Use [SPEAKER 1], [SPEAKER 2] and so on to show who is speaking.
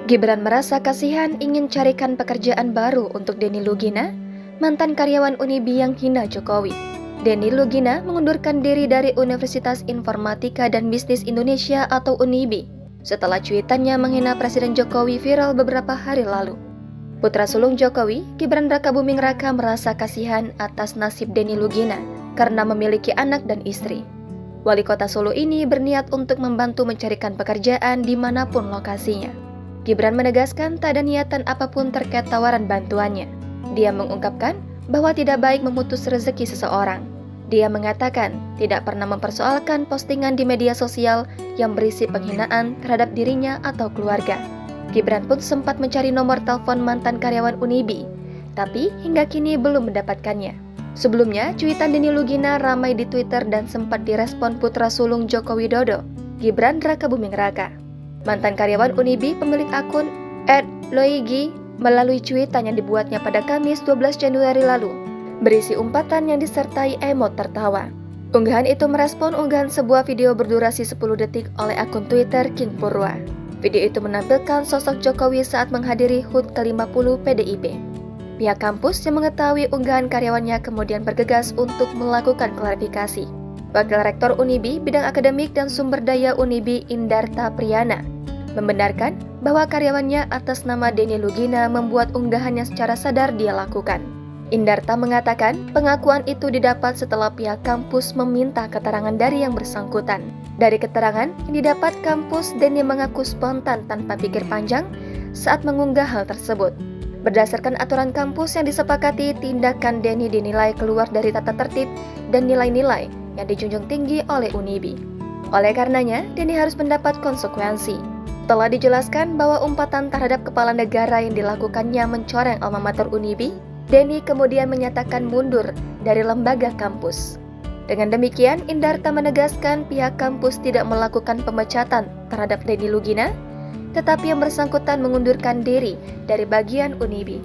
[SPEAKER 1] Gibran merasa kasihan ingin carikan pekerjaan baru untuk Denny Lugina, mantan karyawan Unibi yang hina Jokowi. Denny Lugina mengundurkan diri dari Universitas Informatika dan Bisnis Indonesia atau Unibi setelah cuitannya menghina Presiden Jokowi viral beberapa hari lalu. Putra sulung Jokowi, Gibran Rakabuming Raka merasa kasihan atas nasib Denny Lugina karena memiliki anak dan istri. Wali kota Solo ini berniat untuk membantu mencarikan pekerjaan dimanapun lokasinya. Gibran menegaskan tak ada niatan apapun terkait tawaran bantuannya. Dia mengungkapkan bahwa tidak baik memutus rezeki seseorang. Dia mengatakan tidak pernah mempersoalkan postingan di media sosial yang berisi penghinaan terhadap dirinya atau keluarga. Gibran pun sempat mencari nomor telepon mantan karyawan Unibi, tapi hingga kini belum mendapatkannya. Sebelumnya, cuitan Denny Lugina ramai di Twitter dan sempat direspon putra sulung Joko Widodo, Gibran Rakabuming Raka. Mantan karyawan Unibi pemilik akun @loigi melalui cuitan yang dibuatnya pada Kamis 12 Januari lalu, berisi umpatan yang disertai emot tertawa. Unggahan itu merespon unggahan sebuah video berdurasi 10 detik oleh akun Twitter King Purwa. Video itu menampilkan sosok Jokowi saat menghadiri HUT ke-50 PDIP. Pihak kampus yang mengetahui unggahan karyawannya kemudian bergegas untuk melakukan klarifikasi. Wakil Rektor Unibi Bidang Akademik dan Sumber Daya Unibi Indarta Priyana membenarkan bahwa karyawannya atas nama Denny Lugina membuat unggahan yang secara sadar dia lakukan. Indarta mengatakan pengakuan itu didapat setelah pihak kampus meminta keterangan dari yang bersangkutan. Dari keterangan yang didapat kampus, Denny mengaku spontan tanpa pikir panjang saat mengunggah hal tersebut. Berdasarkan aturan kampus yang disepakati, tindakan Denny dinilai keluar dari tata tertib dan nilai-nilai yang dijunjung tinggi oleh Unibi. Oleh karenanya, Denny harus mendapat konsekuensi. Telah dijelaskan bahwa umpatan terhadap kepala negara yang dilakukannya mencoreng alma mater Unibi, Denny kemudian menyatakan mundur dari lembaga kampus. Dengan demikian, Indarta menegaskan pihak kampus tidak melakukan pemecatan terhadap Denny Lugina, tetapi yang bersangkutan mengundurkan diri dari bagian Unibi.